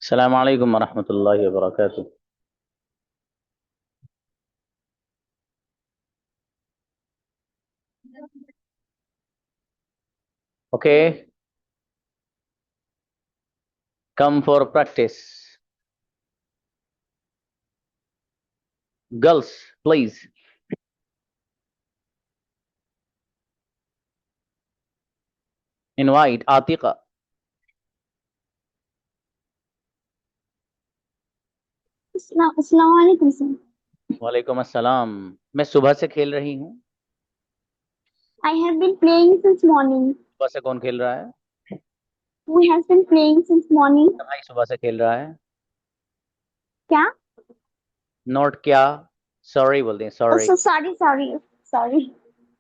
अस्सलाम वालेकुम वरहमतुल्लाहि वबरकातुह। Okay, come for practice. Girls please. Invite Atika. अस्सलाम वालेकुम सर। वालेकुम अस्सलाम। मैं सुबह से खेल रही हूँ। I have been playing since morning. सुबह से कौन खेल रहा है? Who has been playing since morning? मेरा भाई सुबह से खेल रहा है। क्या? नोट क्या? सॉरी बोल दें, Oh, सॉरी। so sorry.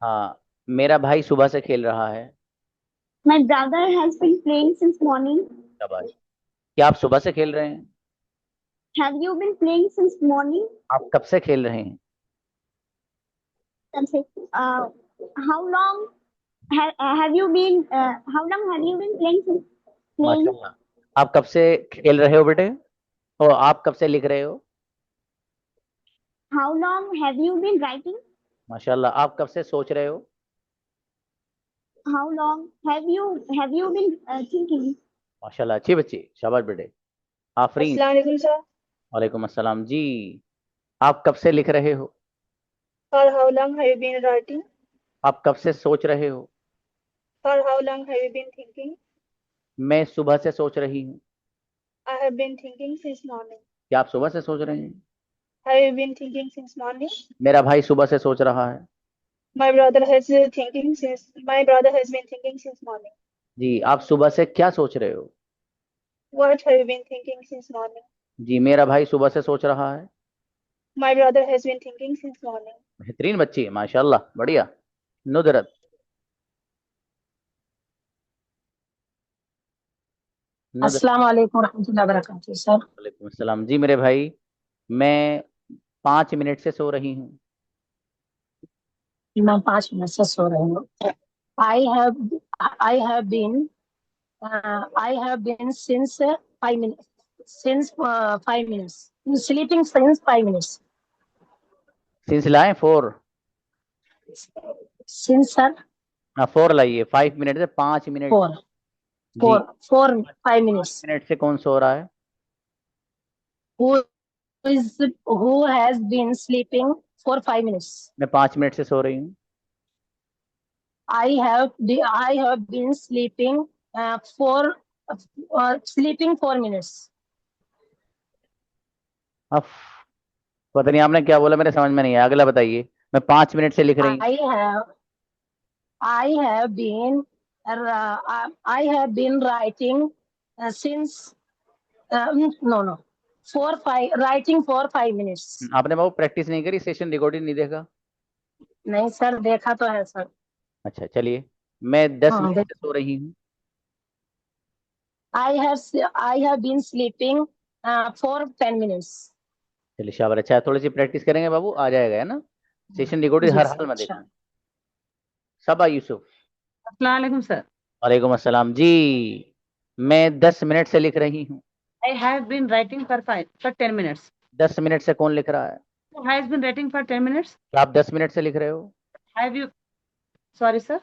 हाँ, मेरा भाई सुबह से खेल रहा है। My brother has been playing since morning. शाबाश। क्या आप सुबह से खेल रहे हैं? Have you been playing since morning? आप कब से खेल रहे हैं? That's it. How long have you been? How long have you been playing since playing? माशाल्लाह। आप कब से खेल रहे हो बेटे? और आप कब से लिख रहे हो? How long have you been writing? माशाल्लाह। आप कब से सोच रहे हो? How long have you been thinking? माशाल्लाह, अच्छी बच्ची, शाबाश बेटे। आफरीन। अस्सलाम वालेकुम सर। वालेकुम अस्सलाम जी। आप कब से लिख रहे हो? For how long have you been writing? आप कब से सोच रहे हो? For how long have you been thinking? मैं सुबह से सोच रही हूँ। I have been thinking since morning. क्या आप सुबह से सोच रहे हैं? Have you been thinking since morning? मेरा भाई सुबह से सोच रहा है। My brother has been thinking since morning. जी, आप सुबह से क्या सोच रहे हो? What have you been thinking since morning? जी, मेरा भाई सुबह से सोच रहा है। My brother has been thinking since morning. बेहतरीन बच्ची है, माशाल्लाह, बढ़िया। नुदरत। नुदरत। अस्सलाम वालेकुम रहमतुल्लाहि वबरकातुहू सर। वालेकुम अस्सलाम जी मेरे भाई। मैं 5 मिनट से सो रही हूँ। मैं 5 मिनट से सो रही हूँ। I have I have been I have been since 5 minutes sleeping since 5 minutes. Since लाए 4। Since sir. हाँ, 4 लाइए। 5 मिनट से 5 मिनट। फोर जी। फोर फोर फाइव पाँच मिनट्स मिनट से कौन सो रहा है? Who is who has been sleeping for 5 minutes. मैं 5 मिनट से सो रही हूँ। I have been for sleeping 4 minutes. अब पता नहीं आपने क्या बोला, मेरे समझ में नहीं आया। अगला बताइए। मैं 5 मिनट से लिख रही हूँ। I have I have been I have been writing since no no 4 5 writing for 5 minutes। आपने बाबू प्रैक्टिस नहीं करी, सेशन रिकॉर्डिंग नहीं देखा? नहीं सर, देखा तो है सर। अच्छा चलिए। मैं दस हाँ मिनट से सो रही हूँ। I have been sleeping for 10 minutes। चलिए शाबाश, अच्छा है। थोड़ी सी प्रैक्टिस करेंगे बाबू, आ जाएगा, है ना? सेशन रिकॉर्डिंग जी हर सर, हाल में अच्छा। देखना। सबा यूसुफ। अस्सलाम वालेकुम सर। वालेकुम अस्सलाम जी। मैं 10 मिनट से लिख रही हूँ। I have been writing for 10 minutes. 10 minute से कौन लिख रहा है? Who has been writing for 10 minutes? क्या आप 10 मिनट से लिख रहे हो? Have you, sorry sir,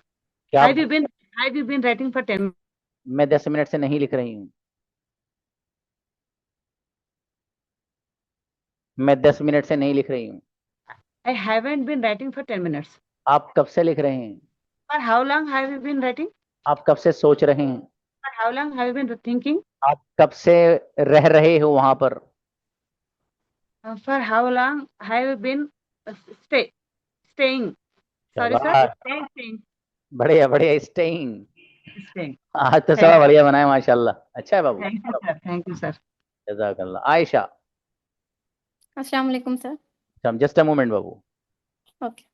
क्या have आप? you been have you been writing for 10 minutes? मैं 10 मिनट से नहीं लिख रही हूँ। मैं 10 मिनट से नहीं लिख रही हूँ। I haven't been writing for 10 minutes. आप कब से लिख रहे हैं? For how long have you been writing? आप कब से सोच रहे हैं? For how long have you been thinking? आप कब से रह रहे हो वहां पर? For how long have you been stay staying? Sorry sir, शाबाश, staying. बढ़िया बढ़िया, स्टेइंग। Staying. आज तो Thank सब बढ़िया बनाए माशाल्लाह, अच्छा है बाबू। thank you sir. Thank you sir. जजाकल्लाह। Ayesha. अस्सलाम वालेकुम सर। जस्ट अ मोमेंट बाबू। ओके।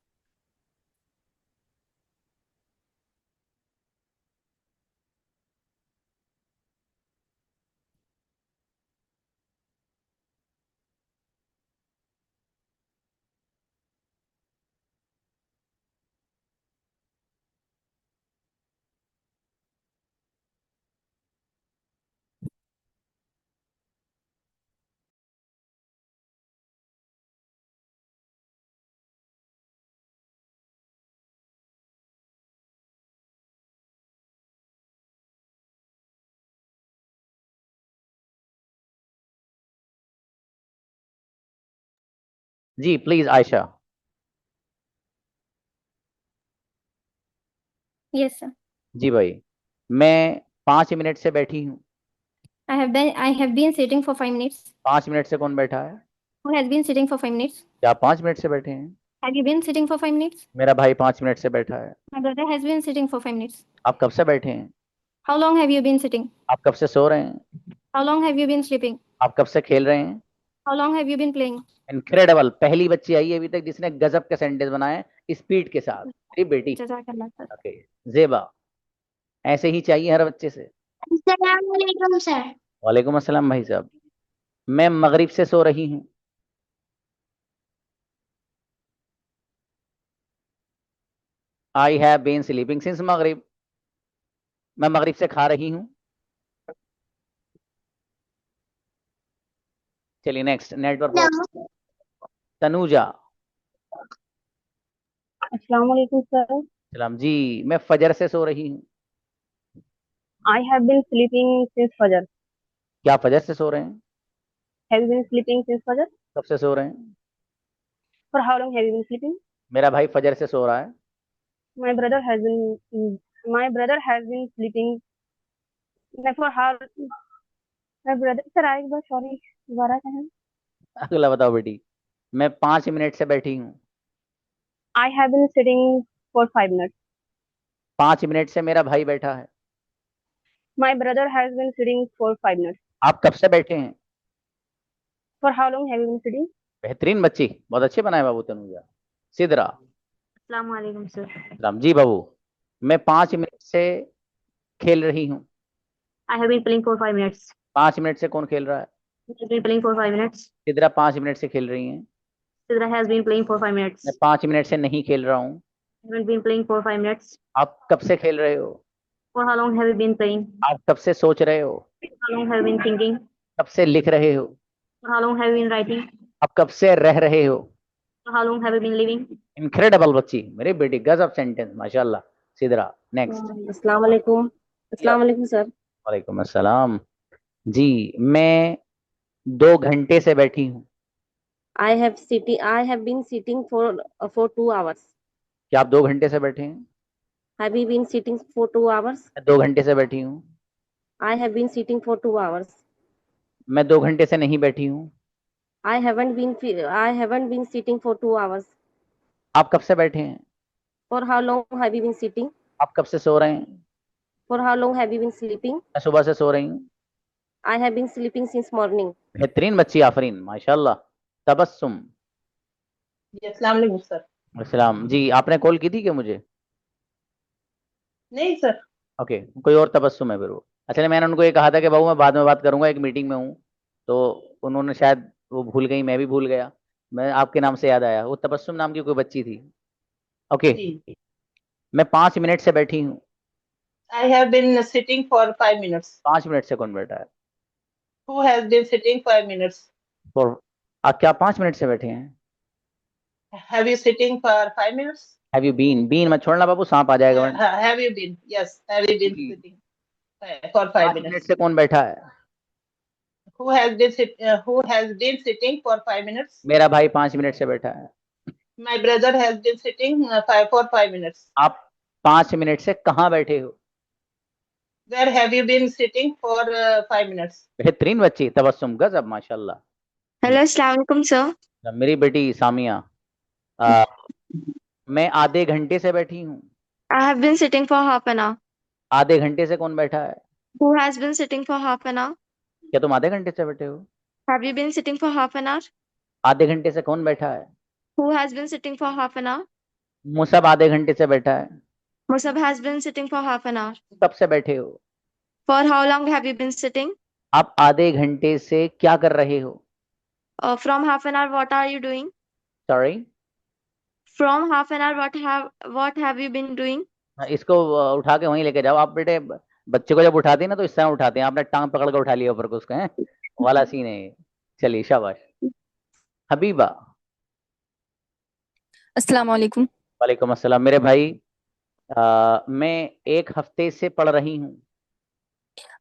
जी प्लीज आयशा। Yes, sir. जी भाई, मैं 5 मिनट से बैठी हूँ। I have been sitting for 5 minutes. 5 minute से कौन बैठा है? Who has been sitting for 5 minutes? क्या आप 5 मिनट से बैठे हैं? Have you been sitting for 5 minutes? मेरा भाई 5 मिनट से बैठा है। My brother has been sitting for 5 minutes. आप कब से बैठे हैं? How long have you been sitting? आप कब से सो रहे हैं? How long have you been sleeping? आप कब से खेल रहे हैं? How long have you been playing? Incredible, पहली बच्ची आई है अभी तक जिसने गजब के सेंटेंस बनाए स्पीड के साथ। मेरी बेटी। Jazakallah, sir. ओके, जेबा, ऐसे ही चाहिए हर बच्चे से। Assalamualaikum, sir. वालेकुम अस्सलाम भाई साहब। मैं मगरिब से सो रही हूँ। I have been sleeping since मगरिब। मैं मगरिब से खा रही हूँ। चलिए next, network. Tanuja. Assalamualaikum, sir. सलाम जी। मैं फजर से सो रही हूँ। I have been sleeping since Fajr. क्या फजर से सो रहे हैं? Have you been sleeping since Fajr? कब से सो रहे हैं? For how long have you been sleeping? मेरा भाई फजर से सो रहा है। My brother has been sleeping. For how? My brother, sir, I was sorry. दोबारा कहें. अगला बताओ बेटी। मैं 5 मिनट से बैठी हूँ। I have been sitting for 5 minutes. 5 minute से मेरा भाई बैठा है। My brother has been sitting for 5 minutes. आप कब से बैठे हैं? For how long have you been sitting? बेहतरीन बच्ची, बहुत अच्छे बनाए बाबू तनुजा। सिदरा। अस्सलामुअलैकुम सर। राम जी बाबू, मैं 5 मिनट से खेल रही हूँ। I have been playing for 5 minutes. 5 minute से कौन खेल रहा है? I have been playing for 5 minutes. Sidra 5 minute से खेल रही हैं। Sidra has been playing for 5 minutes. मैं 5 मिनट से नहीं खेल रहा हूँ। I haven't been playing for 5 minutes. आप कब से खेल रहे हो? For how long have you been playing? आप कब से सोच रहे हो? How long have you been thinking? कब से लिख रहे हो? For how long have you been writing? आप कब से रह रहे हो? For how long have you been living? Incredible बच्ची, मेरी बेटी, गजब सेंटेंस, माशाल्लाह। Sidra next. Assalamualaikum. Assalamualaikum, sir. वालेकुम अस्सलाम जी। मैं 2 घंटे से बैठी हूँ। I have been sitting for 2 hours. क्या आप 2 घंटे से बैठे हैं? Have you been sitting for 2 hours? मैं 2 घंटे से बैठी हूँ। I have been sitting for 2 hours. मैं 2 घंटे से नहीं बैठी हूँ। I haven't been sitting for 2 hours. आप कब से बैठे हैं? For how long have you been sitting? आप कब से सो रहे हैं? For how long have you been sleeping? मैं सुबह से सो रही हूँ। I have been sleeping since morning. बेहतरीन बच्ची, आफरीन, माशाल्लाह। तबस्सुम। अस्सलाम वालेकुम सर। अस्सलाम जी। आपने कॉल की थी क्या मुझे? नहीं सर। ओके, कोई और तबस्सुम है फिर वो। अच्छा, मैंने उनको ये कहा था कि बाबू मैं बाद में बात करूंगा, एक मीटिंग में हूँ, तो उन्होंने शायद वो भूल गई, मैं भी भूल गया। मैं आपके नाम से याद आया, वो तबस्सुम नाम की कोई बच्ची थी। ओके, जी। मैं 5 मिनट से बैठी हूँ। I have been sitting for 5 minutes. 5 minute से कौन बैठा है? Who has been sitting 5 minutes? और क्या आप 5 मिनट से बैठे हैं? Have you sitting for 5 minutes? Have you been? Been मत छोड़ना बाबू, सांप आ जाएगा वरना। Have you been? Yes. Have you been sitting for 5 5 minutes? Minute से कौन बैठा है? Who has been sitting for 5 minutes? मेरा भाई 5 मिनट से बैठा है। My brother has been sitting for 5 minutes. आप 5 मिनट से कहाँ बैठे हो? Where have you been sitting for 5 minutes? बेहतरीन बच्ची, तबस्सुम, गजब, माशाल्लाह। Hello, Assalamualaikum, sir. मेरी बेटी सामिया। मैं आधे घंटे से बैठी हूँ। I have been sitting for half an hour. आधे घंटे से कौन बैठा है? Who has been sitting for half an hour? क्या तुम आधे घंटे से बैठे हो? Have you been sitting for half an hour? आधे घंटे से कौन बैठा है? Who has been sitting for half an hour? Musab आधे घंटे से बैठा है। Musab has been sitting for half an hour. कब से बैठे हो? For how long have you been sitting? आप आधे घंटे से क्या कर रहे हो? From half an hour, what are you doing? Sorry, From half an hour, what have you been doing? इसको उठा के वहीं लेके जाओ। आप बेटे बच्चे को जब उठाते हैं ना तो इस तरह उठाते हैं, आपने टांग पकड़ के उठा लिया ऊपर को उसका, है वाला सीन है ये। चलिए शाबाश। हबीबा। अस्सलाम वालेकुम। वालेकुम अस्सलाम। मेरे भाई, मैं 1 हफ्ते से पढ़ रही हूँ।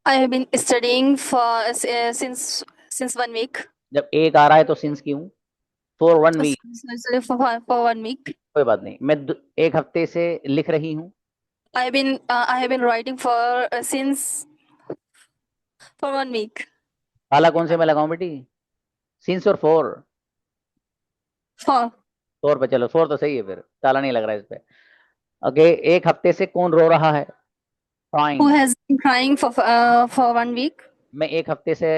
I have been studying for since 1 week. जब एक आ रहा है तो सिंस क्यों? For 1 week, For 1 week. कोई बात नहीं। मैं 1 हफ्ते से लिख रही हूँ। I have been writing for 1 week. काला कौन से में लगाऊं बेटी? सिंस और फॉर? For फॉर पे चलो, फॉर तो सही है, फिर ताला नहीं लग रहा है इस पे। ओके, 1 हफ्ते से कौन रो रहा है? who crying. has been crying for 1 week. मैं 1 हफ्ते से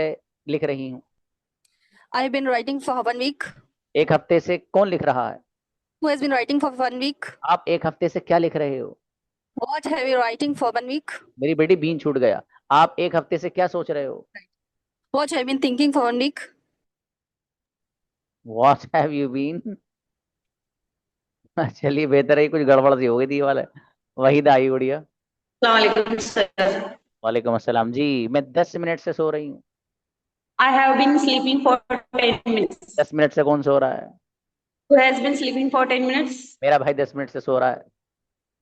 लिख रही हूँ। I have been writing for 1 week. 1 हफ्ते से कौन लिख रहा है? Who has been writing for 1 week? आप 1 हफ्ते से क्या लिख रहे हो? What have you writing for 1 week? मेरी बेटी बीन छूट गया। आप 1 हफ्ते से क्या सोच रहे हो? What have you been thinking for 1 week? What have you been? चलिए, बेहतर है, कुछ गड़बड़ सी हो गई थी ये वाला। वहीद आई गुड़िया। Assalamualaikum, sir. वालेकुम अस्सलाम जी। मैं 10 मिनट से सो रही हूँ। I have been sleeping for 10 minutes. 10 minute से कौन सो रहा है? Who has been sleeping for 10 minutes? मेरा भाई 10 मिनट से सो रहा है।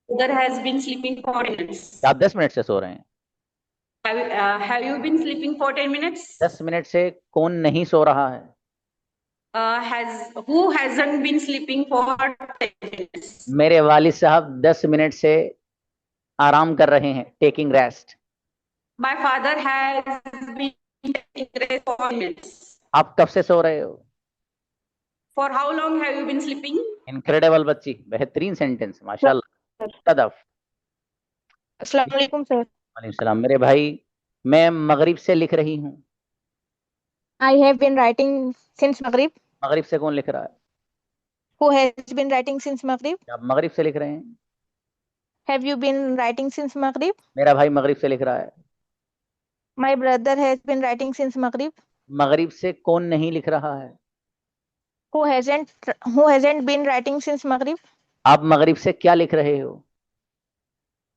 Brother has been sleeping for 10 minutes. आप 10 मिनट से सो रहे हैं? Have you been sleeping for 10 minutes? 10 minute से कौन नहीं सो रहा है? Who hasn't been sleeping for 10 minutes? मेरे वालिद साहब 10 मिनट से आराम कर रहे हैं, taking rest. My father has been taking rest for 10 minutes. आप कब से सो रहे हो? For how long have you been sleeping? Incredible बच्ची, बेहतरीन सेंटेंस, माशाल्लाह। तदफ। अस्सलाम वालेकुम सर। वालेकुम सलाम। मेरे भाई, मैं मगरिब से लिख रही हूँ। I have been writing since Maghrib. मगरिब से कौन लिख रहा है? Who has been writing since Maghrib? आप मगरिब से लिख रहे हैं? Have you been writing since Maghrib? मेरा भाई मगरिब से लिख रहा है। My brother has been writing since Maghrib. मगरिब से कौन नहीं लिख रहा है? Who hasn't been writing since Maghrib? आप मगरिब से क्या लिख रहे हो?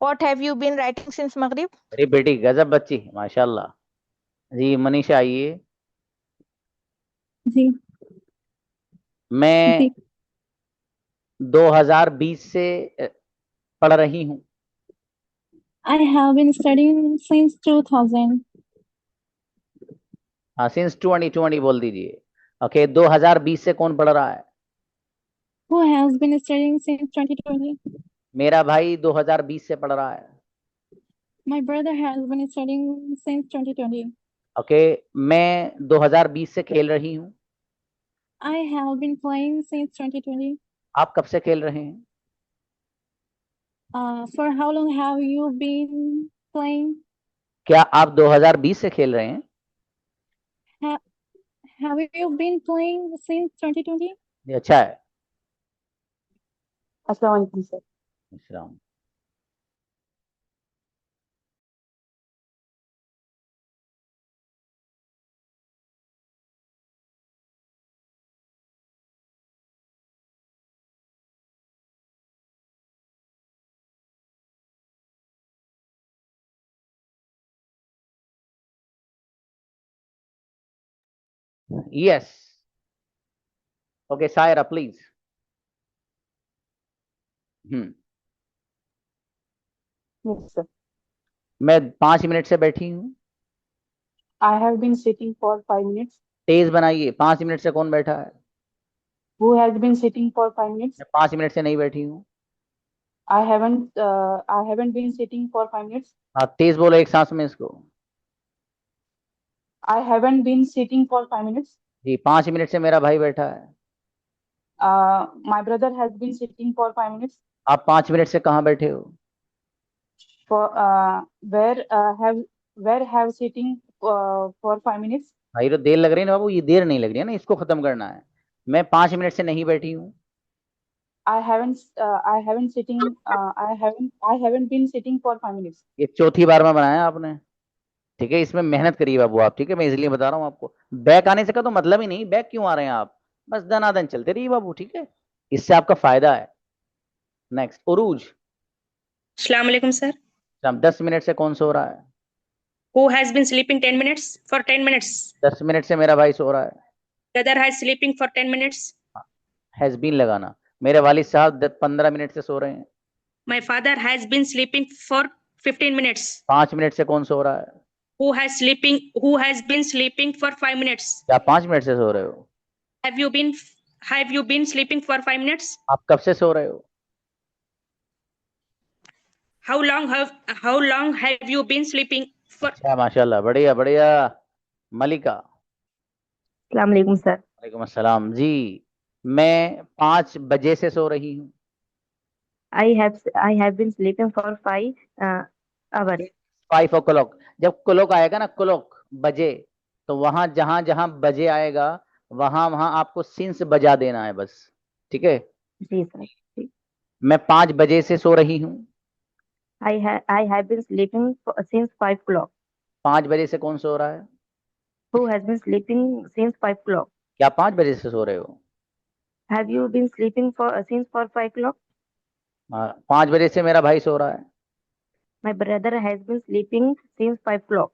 What have you been writing since Maghrib? अरे बेटी गजब बच्ची, माशाल्लाह जी। मनीषा आइए। जी मैं जी 2020 से पढ़ रही हूँ। I have been studying since 2000. हाँ, सिंस 2020 बोल दीजिए। ओके, 2020 से कौन पढ़ रहा है? Who has been studying since 2020? मेरा भाई 2020 से पढ़ रहा है। My brother has been studying since 2020. Okay, मैं 2020 से खेल रही हूँ। I have been playing since 2020. आप कब से खेल रहे हैं? For how long have you been playing? क्या आप 2020 से खेल रहे हैं? Have you been playing since 2020? ये अच्छा है। अस्सलाम वालेकुम sir. Islam. Yes. Okay, Saira, please. Yes, sir. मैं 5 मिनट से बैठी हूँ। I have been sitting for 5 minutes. तेज बनाइए। 5 मिनट से कौन बैठा है? Who has been sitting for 5 minutes? मैं 5 मिनट से नहीं बैठी हूँ। I haven't been sitting for 5 minutes. आप तेज बोलो एक सांस में इसको। I haven't been sitting for 5 minutes. जी, 5 मिनट से मेरा भाई बैठा है। My brother has been sitting for 5 minutes. आप 5 मिनट से कहाँ बैठे हो? Where have sitting for 5 minutes? भाई तो देर लग रही है ना बाबू, ये देर नहीं लग रही है ना, इसको खत्म करना है। मैं 5 मिनट से नहीं बैठी हूँ। I haven't been sitting for 5 minutes. ये चौथी बार में बनाया आपने, ठीक है? इसमें मेहनत करिए बाबू आप, ठीक है? मैं इसलिए बता रहा हूँ आपको। बैक आने से का तो मतलब ही नहीं, बैक क्यों आ रहे हैं आप? बस दनादन चलते रहिए बाबू, ठीक है? इससे आपका फायदा है। नेक्स्ट, उरूज। Assalamu alaikum, sir. 10 मिनट से कौन सो रहा है? Who has been sleeping 10 minutes? For 10 minutes. 10 minute से मेरा भाई सो रहा है। Brother has sleeping for 10 minutes. Has been लगाना। मेरे वालिद साहब 15 मिनट से सो रहे हैं। My father has been sleeping for 15 minutes. 5 minute से कौन सो रहा है? Who has been sleeping for 5 minutes? क्या 5 मिनट से सो रहे हो? Have you been have you been sleeping for 5 minutes? आप कब से सो रहे हो? How long have you been sleeping for? अच्छा माशाल्लाह, बढ़िया बढ़िया। मलिका। अस्सलाम वालेकुम सर। वालेकुम अस्सलाम जी। मैं 5 बजे से सो रही हूँ। I have been sleeping for 5 hours. 5 o'clock। जब क्लॉक आएगा ना, क्लॉक बजे, तो वहां जहां जहां बजे आएगा वहां वहां आपको सिंस बजा देना है बस। ठीक है। जी सर। ठीक। मैं 5 बजे से सो रही हूँ। I have been sleeping since 5 o'clock. 5 बजे से कौन सो रहा है? Who has been sleeping since 5 o'clock? क्या 5 बजे से सो रहे हो? Have you been sleeping since 5 o'clock? 5 बजे से मेरा भाई सो रहा है। My brother has been sleeping since 5 o'clock.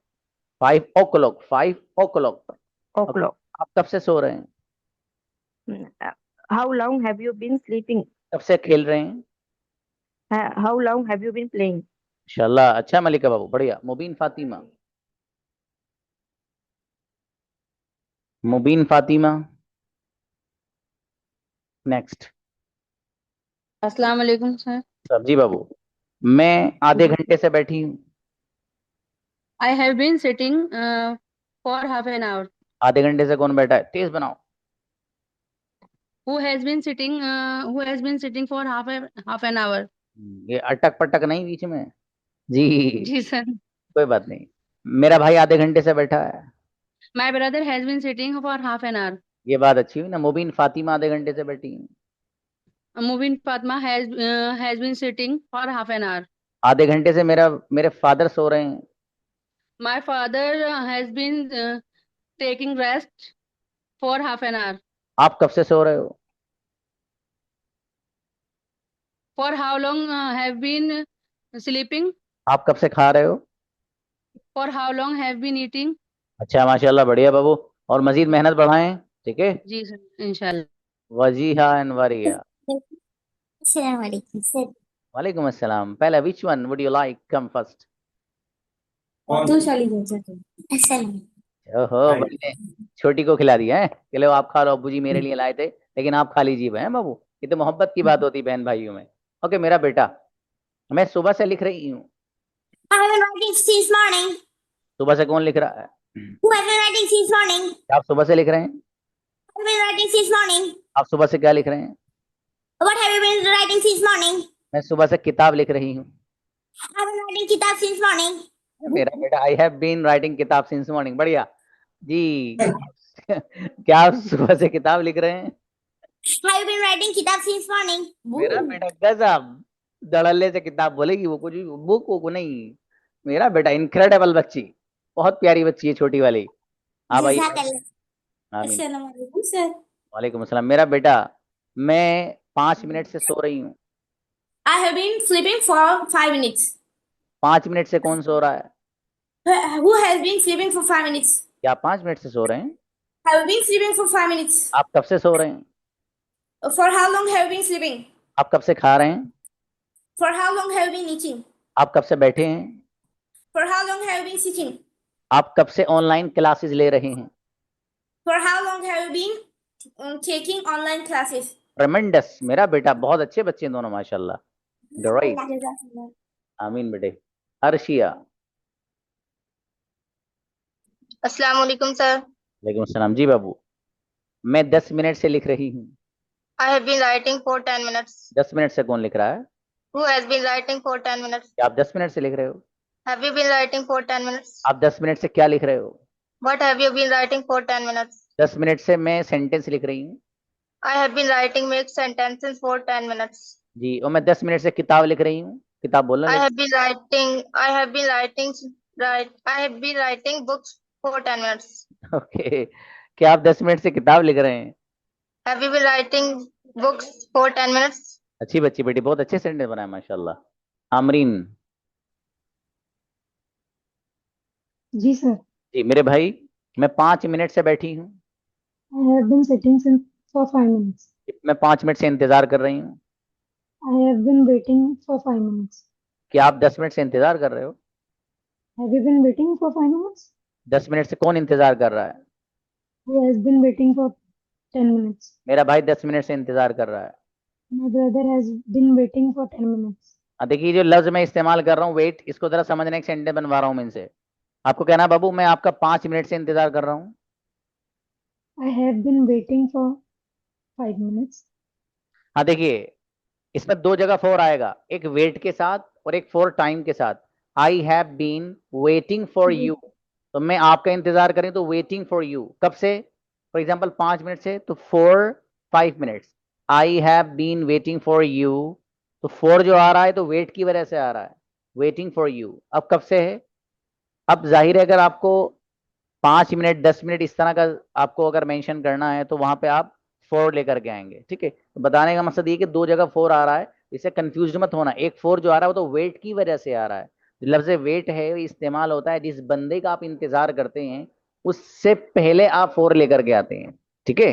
5 o'clock, 5 o'clock। O'clock. आप कब से सो रहे हैं? How long have you been sleeping? कब से खेल रहे हैं? How long have you been playing? इंशाल्लाह। अच्छा मलिका बाबू, बढ़िया। मुबीन फातिमा। मुबीन फातिमा। नेक्स्ट। अस्सलाम वालेकुम सर। सब्जी बाबू। मैं आधे घंटे से बैठी हूँ। I have been sitting for half an hour. आधे घंटे से कौन बैठा है? तेज बनाओ। Who has been sitting for half an hour? ये अटक पटक नहीं बीच में जी। जी सर। कोई बात नहीं। मेरा भाई आधे घंटे से बैठा है। My brother has been sitting for half an hour. ये बात अच्छी हुई ना। मुबीन फातिमा आधे घंटे से बैठी है। Mubin Fatma has been sitting for half an hour. आधे घंटे से मेरे फादर सो रहे हैं। My father has been taking rest for half an hour. आप कब से सो रहे हो? For how long have been sleeping? आप कब से खा रहे हो? For how long have been eating? अच्छा माशाल्लाह, बढ़िया बाबू। और मजीद मेहनत बढ़ाएं। ठीक है। जी सर, इंशाल्लाह। वजीहा एंड वरिया। अस्सलाम वालेकुम सर। वालेकुम अस्सलाम। पहला which one would you like come first? अस्सलाम। ओहो, बड़ी ने छोटी को खिला दिया है कि लो आप खा लो, अब्बू जी मेरे लिए लाए थे, लेकिन आप खा लीजिए बहन बाबू। ये तो मोहब्बत की बात होती है बहन भाइयों में। ओके मेरा बेटा, मैं सुबह से लिख रही हूँ। I have been writing since morning. सुबह से कौन लिख रहा है? Who has been writing since morning? आप सुबह से लिख रहे हैं? I have been writing since morning. आप सुबह से क्या लिख रहे हैं? What have you been writing since morning? मैं सुबह से किताब लिख रही हूँ। I have been writing kitab since morning. मेरा बेटा, आई हैव बीन राइटिंग किताब सिंस मॉर्निंग। बढ़िया जी। क्या आप सुबह से किताब लिख रहे हैं? Have you been writing kitab since morning? मेरा बेटा गजब, धड़ल्ले से किताब बोलेगी वो, कुछ बुक को नहीं। मेरा बेटा इनक्रेडिबल बच्ची, बहुत प्यारी बच्ची है छोटी वाली। हाँ भाई। आमीन। अस्सलाम वालेकुम सर। वालेकुम अस्सलाम। मेरा बेटा, मैं 5 मिनट से सो रही हूँ। I have been sleeping for 5 minutes. 5 minute से कौन सो रहा है? Who has been sleeping for 5 minutes? क्या आप 5 मिनट से सो रहे हैं? Have you been sleeping for 5 minutes? आप कब से सो रहे हैं? For how long have you been sleeping? आप कब से खा रहे हैं? For how long have you been eating? आप कब से बैठे हैं? For how long have you been sitting? आप कब से ऑनलाइन क्लासेस ले रहे हैं? For how long have you been taking online classes? ट्रेमेंडस। मेरा बेटा, बहुत अच्छे बच्चे हैं दोनों माशाल्लाह। ग्रेट। आमीन बेटे। अर्शिया। अस्सलाम वालेकुम सर। वालेकुम अस्सलाम जी बाबू। मैं 10 मिनट से लिख रही हूँ। I have been writing for 10 minutes. 10 minute से कौन लिख रहा है? Who has been writing for 10 minutes? क्या आप 10 मिनट से लिख रहे हो? Have you been writing for 10 minutes? आप 10 मिनट से क्या लिख रहे हो? What have you been writing for 10 minutes? 10 minute से मैं सेंटेंस लिख रही हूँ। I have been writing make sentences for 10 minutes. जी। और मैं 10 मिनट से किताब लिख रही हूँ। किताब बोलना। I have been writing books for 10 minutes. Okay. क्या आप 10 मिनट से किताब लिख रहे हैं? Have you been writing books for 10 minutes? अच्छी बच्ची बेटी, बहुत अच्छे सेंटेंस बनाए माशाल्लाह। आमरीन। जी सर। जी मेरे भाई, मैं 5 मिनट से बैठी हूँ। I have been sitting since for 5 minutes. मैं 5 मिनट से इंतजार कर रही हूँ। I have been waiting for 5 minutes. क्या आप 10 मिनट से इंतजार कर रहे हो? Have you been waiting for 5 minutes? 10 minute से कौन इंतजार कर रहा है? Who has been waiting for 10 minutes. मेरा भाई 10 मिनट से इंतजार कर रहा है। My brother has been waiting for 10 minutes. देखिए जो लफ्ज मैं इस्तेमाल कर रहा हूँ वेट, इसको जरा समझने एक सेंटेंस बनवा रहा हूँ मैं इनसे। आपको कहना है बाबू मैं आपका 5 मिनट से इंतजार कर रहा हूँ। I have been waiting for 5 minutes. हाँ देखिए इसमें दो जगह फॉर आएगा, एक वेट के साथ और एक फॉर टाइम के साथ। I have been waiting for you, तो मैं आपका इंतजार करें तो वेटिंग फॉर यू कब से, फॉर एग्जाम्पल 5 मिनट से, तो for 5 minutes. I have been waiting for you, तो फॉर जो आ रहा है तो वेट की वजह से आ रहा है, वेटिंग फॉर यू। अब कब से है? अब जाहिर है अगर आपको 5 मिनट 10 मिनट इस तरह का आपको अगर मेंशन करना है तो वहां पे आप फोर लेकर के आएंगे। ठीक है, तो बताने का मकसद ये कि दो जगह फोर आ रहा है, इससे कंफ्यूज मत होना। एक फोर जो आ रहा है वो तो वेट की वजह से आ रहा है। लफ्ज वेट है इस्तेमाल होता है जिस बंदे का आप इंतजार करते हैं उससे पहले आप फोर लेकर के आते हैं। ठीक है,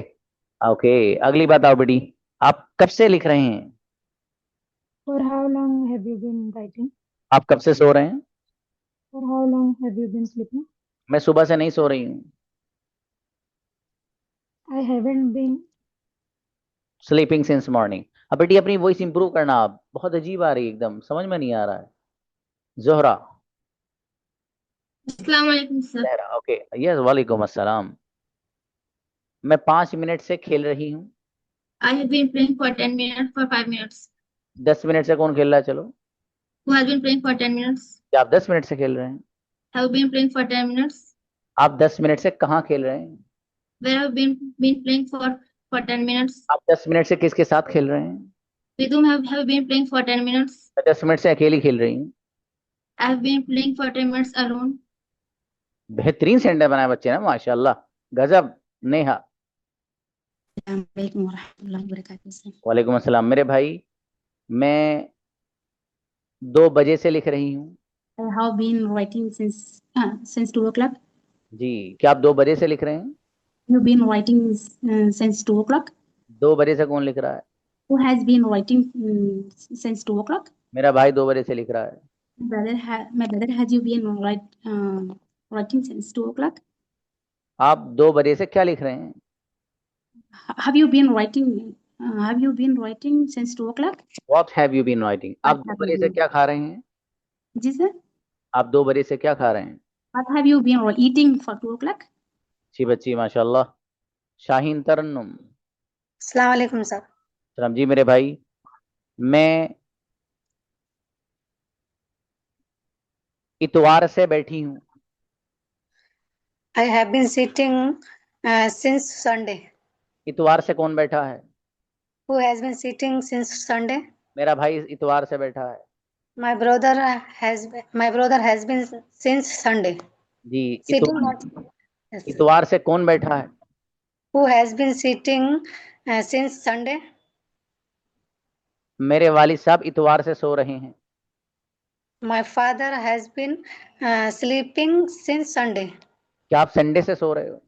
ओके। अगली बात आओ बेटी, आप कब से लिख रहे हैं? For how long have you been writing? आप कब से सो रहे हैं? For how long have you been sleeping? मैं सुबह से नहीं सो रही हूँ। I haven't been. Sleeping since morning. अब बेटी अपनी वॉइस इंप्रूव करना, आप बहुत अजीब आ रही है, एकदम समझ में नहीं आ रहा है। जोहरा। अस्सलाम वालेकुम सर। जहरा, ओके, यस, वालेकुम अस्सलाम। मैं 5 मिनट से खेल रही हूँ। I have been playing for 10 minutes for 5 minutes. 10 minute से कौन खेल रहा है? चलो, Who has been playing for 10 minutes? क्या आप 10 मिनट से खेल रहे हैं? Have been playing for 10 minutes. आप 10 मिनट से कहाँ खेल रहे हैं? Where have been playing for 10 minutes. आप 10 मिनट से किसके साथ खेल रहे हैं? With whom have been playing for 10 minutes. मैं 10 मिनट से अकेली खेल रही हूँ। I have been playing for 10 minutes alone. बेहतरीन सेंटर बनाया बच्चे ने, माशाल्लाह, गजब। नेहा। वालेकुम अस्सलाम। मेरे भाई मैं 2 बजे से लिख रही हूँ। I have been writing since 2 o'clock. जी, क्या आप 2 बजे से लिख रहे हैं? You've been writing since 2 o'clock. 2 बजे से कौन लिख रहा है? Who has been writing since 2 o'clock? मेरा भाई 2 बजे से लिख रहा है। My brother has you been writing since 2 o'clock? आप 2 बजे से क्या लिख रहे हैं? Have you been writing? Have you been writing since 2 o'clock? What have you been writing? आप 2 बजे से क्या खा रहे हैं? जी सर। आप 2 बजे से क्या खा रहे हैं? What have you been eating for 2 o'clock? अच्छी बच्ची, माशाल्लाह। शाहीन तरन्नुम। अस्सलाम वालेकुम सर। सलाम जी मेरे भाई, मैं इतवार से बैठी हूँ। I have been sitting since Sunday. इतवार से कौन बैठा है? Who has been sitting since Sunday? मेरा भाई इतवार से बैठा है। My brother has been since Sunday. Ji, Sitting not. Yes. इतवार से कौन बैठा है? Who has been sitting since Sunday? मेरे वालिद साहब इतवार से सो रहे हैं। My father has been sleeping since Sunday. क्या आप संडे से सो रहे हो?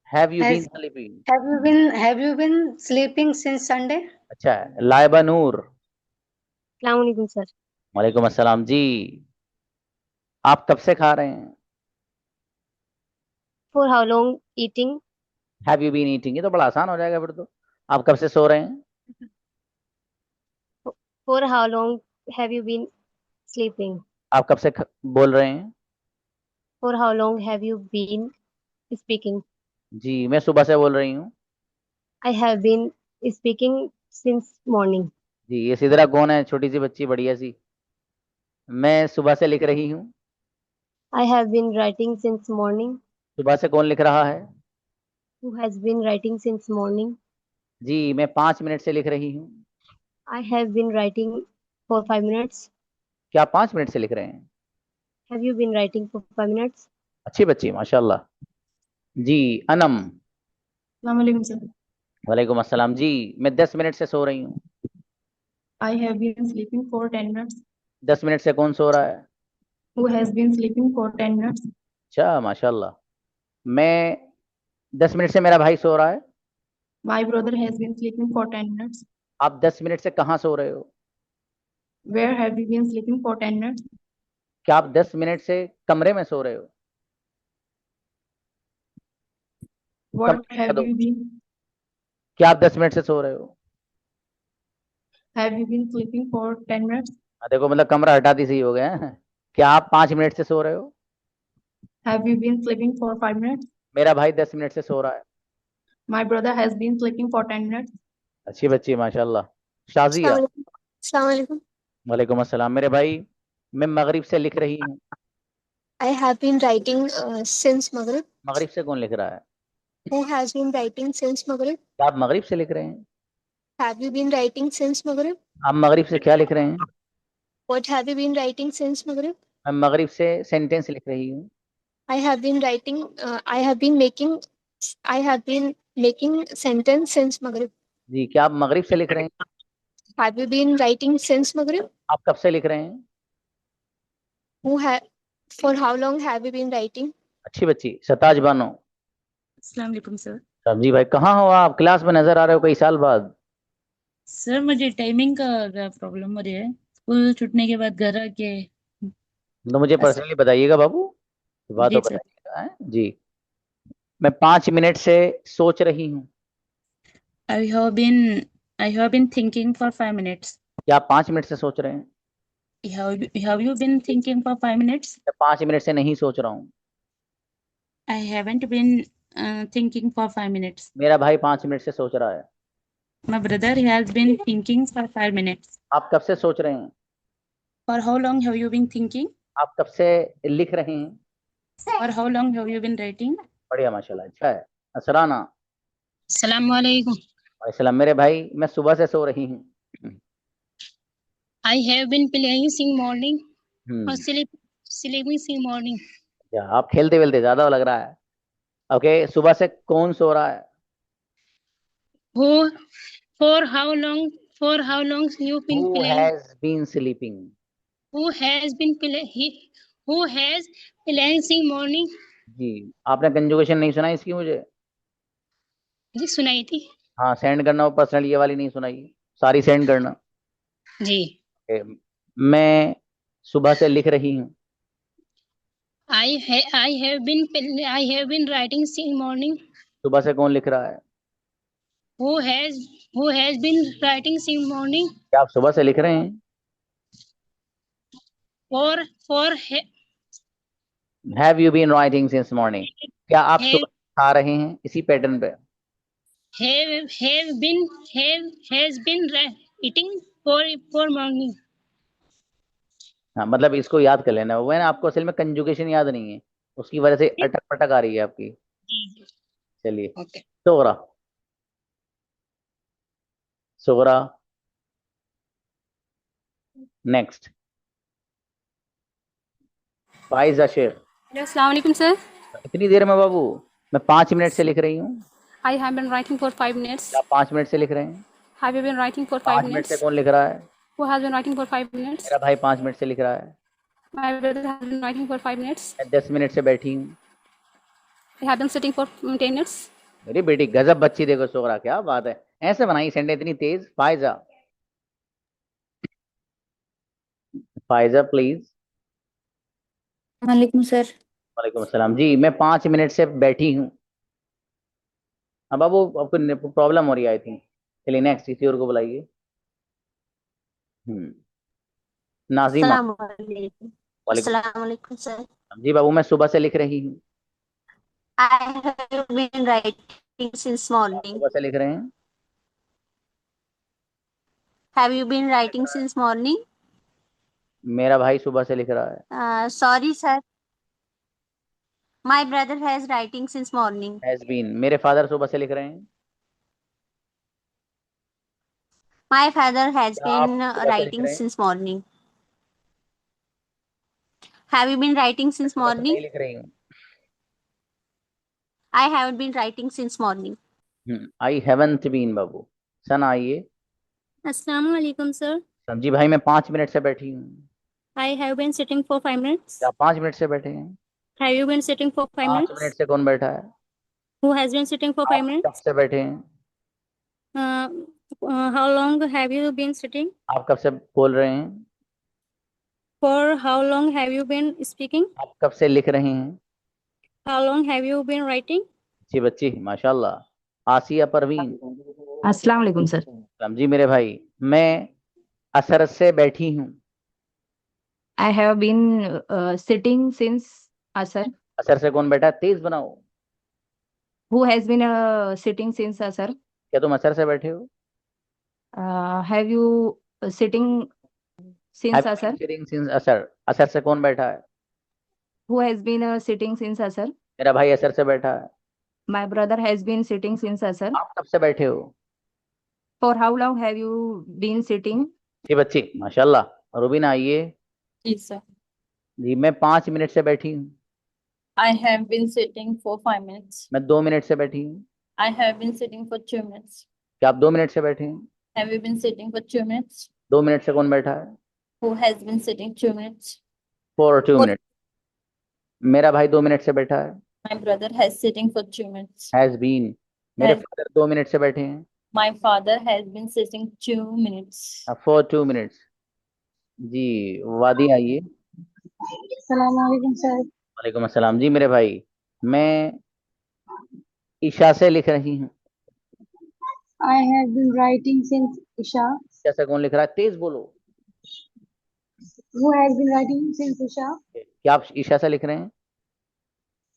Have you been sleeping? Have you been sleeping since Sunday? अच्छा है। लाइबा नूर। अस्सलाम वालेकुम सर। वालेकुम अस्सलाम जी। आप कब से खा रहे हैं? For how long eating? Have you been eating? ये तो बड़ा आसान हो जाएगा फिर तो। आप कब से सो रहे हैं? For how long have you been sleeping? आप कब से बोल रहे हैं? For how long have you been speaking? जी, मैं सुबह से बोल रही हूँ। I have been speaking since morning. जी, ये सिदरा कौन है? छोटी सी बच्ची बढ़िया सी। मैं सुबह से लिख रही हूँ। I have been writing since morning. सुबह से कौन लिख रहा है? Who has been writing since morning? जी, मैं 5 मिनट से लिख रही हूँ। I have been writing for 5 minutes. क्या आप 5 मिनट से लिख रहे हैं? Have you been writing for 5 minutes? अच्छी बच्ची, माशाल्लाह। जी, अनम। अस्सलाम वालेकुम सर। वालेकुम अस्सलाम जी। मैं 10 मिनट से सो रही हूँ। I have been sleeping for 10 minutes. 10 minute से कौन सो रहा है? Who has been sleeping for 10 minutes? अच्छा, माशाल्लाह। मैं 10 मिनट से मेरा भाई सो रहा है। My brother has been sleeping for 10 minutes. आप 10 मिनट से कहाँ सो रहे हो? Where have you been sleeping for 10 minutes? क्या आप 10 मिनट से कमरे में सो रहे हो? What have you been? क्या आप 10 मिनट से सो रहे हो? Have you been sleeping for 10 minutes? देखो मतलब कमरा हटा दी सही हो गया है। क्या आप 5 मिनट से सो रहे हो? Have you been sleeping for 5 minutes? मेरा भाई 10 मिनट से सो रहा है। My brother has been sleeping for 10 minutes. अच्छी बच्ची माशाल्लाह। शाजिया। अस्सलाम वालेकुम। वालेकुम अस्सलाम। मेरे भाई मैं मगरिब से लिख रही हूँ। I have been writing since Maghrib. मगरिब से कौन लिख रहा है? Who has been writing since Maghrib? क्या आप मगरिब से लिख रहे हैं? Have you been writing since Maghrib? आप मगरिब से क्या लिख रहे हैं? What have you been writing since Maghrib? मैं मगरिब से सेंटेंस लिख रही हूँ। I have been writing. I have been making. I have been making sentence since Maghrib. जी, क्या आप मगरिब से लिख रहे हैं? Have you been writing since Maghrib? आप कब से लिख रहे हैं? Who have? For how long have you been writing? अच्छी बच्ची सताज बानो। अस्सलाम वालेकुम सर। जी भाई कहाँ हो आप? क्लास में नजर आ रहे हो कई साल बाद। सर मुझे टाइमिंग का प्रॉब्लम हो रही है, स्कूल छूटने के बाद घर आके। तो मुझे पर्सनली बताइएगा बाबू, बात जी हो सर। बताइएगा। हैं? जी मैं 5 मिनट से सोच रही हूँ। I have been thinking for 5 minutes. क्या आप 5 मिनट से सोच रहे हैं? Have you been thinking for 5 minutes? मैं 5 मिनट से नहीं सोच रहा हूँ। I haven't been thinking for 5 minutes. मेरा भाई 5 मिनट से सोच रहा है। My brother has been thinking for 5 minutes. आप कब से सोच रहे हैं? For how long have you been thinking? आप कब से लिख रहे हैं? For how long have you been writing? बढ़िया माशाल्लाह, अच्छा है। असराना। Assalamu alaikum. वालेकुम। मेरे भाई मैं सुबह से सो रही हूँ। I have been playing since morning or hmm, sleeping since morning. क्या आप खेलते वेलते ज्यादा लग रहा है। ओके, सुबह से कौन सो रहा है? Who, for how long? For how long you been Who playing? has been sleeping? Who has been who has playing since morning? जी, आपने कंजुगेशन नहीं सुनाई इसकी मुझे? जी सुनाई थी। हाँ सेंड करना, वो पर्सनल ये वाली नहीं सुनाई, सारी सेंड करना। जी। मैं सुबह से लिख रही हूँ। I have been writing since morning. सुबह से कौन लिख रहा है? Who has been writing since morning? क्या आप सुबह से लिख रहे हैं? For Have you been writing since morning? क्या आप सुबह खा रहे हैं इसी पैटर्न पे? has been writing for morning. हाँ मतलब इसको याद कर लेना, वो है ना, आपको असल में कंजुगेशन याद नहीं है, उसकी वजह से अटक पटक आ रही है आपकी। चलिए सोगरा। सोगरा नेक्स्ट। फाइजा शेख। अस्सलाम वालेकुम सर। इतनी देर में बाबू? मैं 5 मिनट से लिख रही हूँ। I have been writing for 5 minutes. आप 5 मिनट से लिख रहे हैं? Have you been writing for 5 5 minute minutes? से कौन लिख रहा है? Who has been writing for 5 minutes? मेरा भाई 5 मिनट से लिख रहा है। My brother has been writing for 5 minutes. मैं 10 मिनट से बैठी हूँ। I have been sitting for 10 minutes. मेरी बेटी गजब बच्ची, देखो सोगरा क्या बात है, ऐसे बनाई सेंटेंस इतनी तेज। फाइजा। Pfizer please. वालेकुम सर। वालेकुम अस्सलाम। जी मैं 5 मिनट से बैठी हूँ। अब बाबू आपको प्रॉब्लम हो रही है आई थिंक। चलिए नेक्स्ट किसी और को बुलाइए। नाजिमा। अस्सलाम वालेकुम। वालेकुम। अस्सलाम वालेकुम सर। जी बाबू मैं सुबह से लिख रही हूँ। I have been writing since morning. सुबह से लिख रहे हैं? Have you been writing since morning? मेरा भाई सुबह से लिख रहा है। Sorry sir. My brother has writing since morning. Has been. मेरे फादर सुबह से लिख रहे हैं। My father has क्या आप been सुबह से लिख writing रहे हैं? since morning. Have you been writing since सुबह से नहीं morning? लिख रही हूँ। I haven't been writing since morning. I haven't been बाबू। सन आइए। अस्सलाम वालेकुम सर। जी भाई मैं 5 मिनट से बैठी हूँ। I have been sitting for 5 minutes. क्या 5 मिनट से बैठे हैं? Have you been sitting for 5 5 minutes? Minute से कौन बैठा है? Who has been sitting for 5 आप कब minutes? से बैठे हैं? How long have you been sitting? आप कब से बोल रहे हैं? For how long have you been speaking? आप कब से लिख रहे हैं? How long have you been writing? अच्छी बच्ची माशाल्लाह। आसिया परवीन। अस्सलाम वालेकुम सर। सलाम जी मेरे भाई। मैं असर से बैठी हूँ। I have been sitting since असर। असर से कौन बैठा है? तेज बनाओ। Who has been sitting since असर। क्या तुम असर से बैठे हो? Have you sitting since have been असर। सिटिंग सिंस असर। असर से कौन बैठा है? Who has been sitting since असर। मेरा भाई असर से बैठा है। My brother has been sitting since असर। आप कब से बैठे हो? For how long have you been sitting. जी बच्ची माशाल्लाह। रुबीना आइए। जी सर। जी मैं 5 मिनट से बैठी हूँ। I have been sitting for 5 minutes. मैं 2 मिनट से बैठी हूँ। I have been sitting for 2 minutes. क्या आप 2 मिनट से बैठे हैं? Have you been sitting for 2 minutes? 2 minute से कौन बैठा है? Who has been sitting 2 minutes? For 2 minute. मेरा भाई 2 मिनट से बैठा है। My brother has sitting for 2 minutes. Has been. मेरे Has फादर 2 मिनट से बैठे हैं। my father has been sitting 2 minutes. For 2 minutes. जी वादी आइए। Assalamualaikum sir. वालेकुम अस्सलाम जी मेरे भाई। मैं ईशा से लिख रही हूँ। I have been writing since Isha. Isha से कौन लिख रहा है? तेज बोलो। Who has been writing since Isha? क्या आप ईशा से लिख रहे हैं?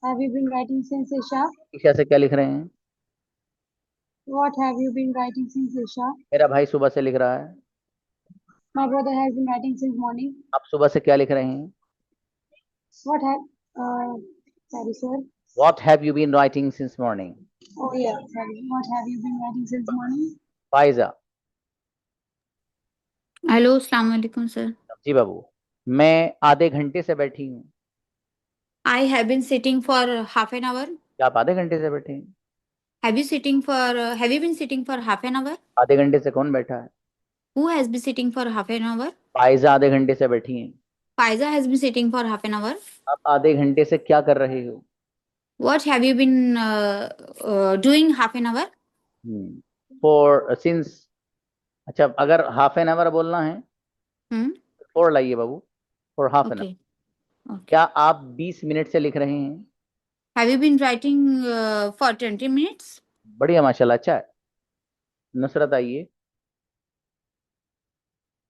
Have you been writing since Isha? Isha से क्या लिख रहे हैं? What have you been writing since Isha? मेरा भाई सुबह से लिख रहा है। My brother has been writing since morning. आप सुबह से क्या लिख रहे हैं? What have sorry sir. What have you been writing since morning? Oh yeah, sorry. What have you been writing since morning? Pfizer. Hello अस्सलाम वालेकुम सर। जी बाबू। मैं आधे घंटे से बैठी हूँ। I have been sitting for half an hour. क्या आप आधे घंटे से बैठे हैं? Have you been sitting for half an hour? आधे घंटे से कौन बैठा है? Who has been sitting for half an hour? Pfizer आधे घंटे से बैठी हैं। Faiza has been sitting for half an hour. आप आधे घंटे से क्या कर रहे हो? What have you been doing half an hour? For since. अच्छा अगर हाफ एन आवर बोलना है Hmm. फॉर लाइए बाबू। For half an Okay. Hour. क्या आप 20 मिनट से लिख रहे हैं? Have you been writing for 20 minutes? बढ़िया माशाल्लाह। अच्छा है। नुसरत आइए।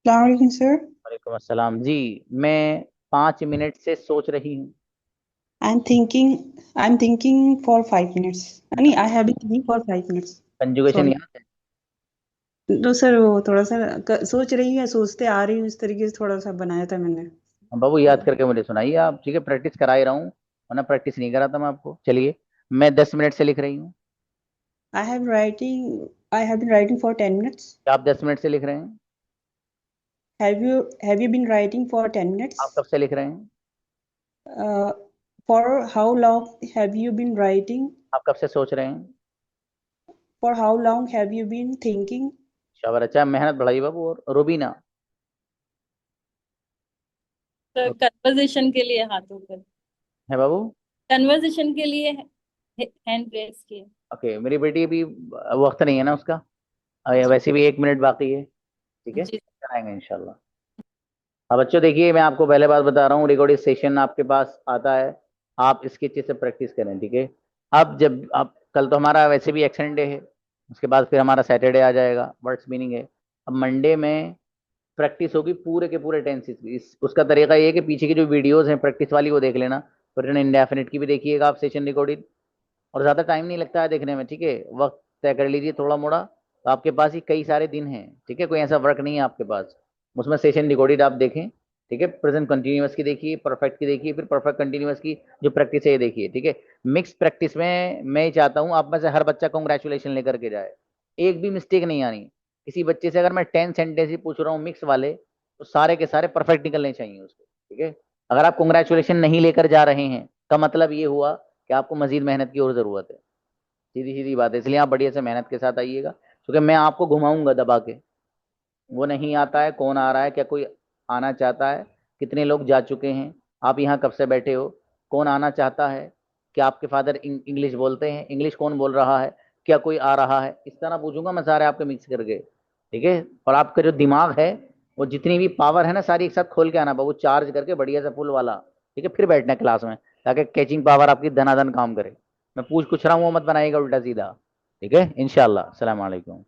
Assalamualaikum sir. वालेकुम अस्सलाम जी। मैं 5 मिनट से सोच रही हूँ। I'm thinking for 5 minutes. I have been thinking for 5 minutes. Conjugation Sorry. याद है? तो सर वो थोड़ा सा सोच रही है, सोचते आ रही हूँ, इस तरीके से थोड़ा सा बनाया था मैंने। बाबू याद करके मुझे सुनाइए आप। ठीक है प्रैक्टिस करा ही रहा हूँ वरना प्रैक्टिस नहीं कराता मैं आपको। चलिए मैं 10 मिनट से लिख रही हूँ। I have been writing for 10 minutes. क्या आप 10 मिनट से लिख रहे हैं? Have you been writing for 10 minutes? आप कब से लिख रहे हैं? For how long have you been writing? आप कब से सोच रहे हैं? For how long have you been thinking? शाबाश। अच्छा मेहनत बढ़ाइए बाबू। और रुबीना। तो कन्वर्सेशन के लिए हाथ ऊपर। है बाबू। कन्वर्सेशन के लिए हैंड रेस किए। ओके मेरी बेटी अभी वक्त नहीं है ना उसका। वैसे भी 1 मिनट बाकी है। ठीक है कराएंगे इंशाल्लाह। अब बच्चों देखिए मैं आपको पहले बात बता रहा हूँ रिकॉर्डिंग सेशन आपके पास आता है आप इसके अच्छे से प्रैक्टिस करें। ठीक है अब जब आप कल तो हमारा वैसे भी एक्शन डे है उसके बाद फिर हमारा सैटरडे आ जाएगा वर्ड्स मीनिंग है। अब मंडे में प्रैक्टिस होगी पूरे के पूरे टेंसेस की। उसका तरीका ये है कि पीछे की जो वीडियोस हैं प्रैक्टिस वाली वो देख लेना। प्रेजेंट इंडेफिनिट की भी देखिएगा आप सेशन रिकॉर्डिंग। और ज़्यादा टाइम नहीं लगता है देखने में। ठीक है वक्त तय कर लीजिए थोड़ा मोड़ा। तो आपके पास ही कई सारे दिन हैं। ठीक है कोई ऐसा वर्क नहीं है आपके पास। उसमें सेशन रिकॉर्डेड आप देखें। ठीक है प्रेजेंट कंटिन्यूअस की देखिए परफेक्ट की देखिए फिर परफेक्ट कंटिन्यूअस की जो प्रैक्टिस है ये देखिए। ठीक है मिक्स प्रैक्टिस में मैं चाहता हूँ आप में से हर बच्चा कांग्रेचुलेशन लेकर के जाए। एक भी मिस्टेक नहीं आनी। किसी बच्चे से अगर मैं 10 सेंटेंस ही पूछ रहा हूँ मिक्स वाले तो सारे के सारे परफेक्ट निकलने चाहिए उसको। ठीक है अगर आप कांग्रेचुलेशन नहीं लेकर जा रहे हैं का मतलब ये हुआ कि आपको मजीद मेहनत की और ज़रूरत है। सीधी सीधी बात है। इसलिए आप बढ़िया से मेहनत के साथ आइएगा क्योंकि मैं आपको घुमाऊंगा दबा के। वो नहीं आता है कौन आ रहा है क्या कोई आना चाहता है कितने लोग जा चुके हैं आप यहाँ कब से बैठे हो कौन आना चाहता है क्या आपके फादर इंग्लिश बोलते हैं इंग्लिश कौन बोल रहा है क्या कोई आ रहा है इस तरह पूछूंगा मैं सारे आपके मिक्स करके। ठीक है और आपका जो दिमाग है वो जितनी भी पावर है ना सारी एक साथ खोल के आना बाबू चार्ज करके बढ़िया से फुल वाला। ठीक है फिर बैठना क्लास में ताकि कैचिंग पावर आपकी धनाधन काम करे। मैं पूछ कुछ रहा हूँ वो मत बनाइएगा उल्टा सीधा, ठीक है? इंशाल्लाह। अस्सलाम वालेकुम।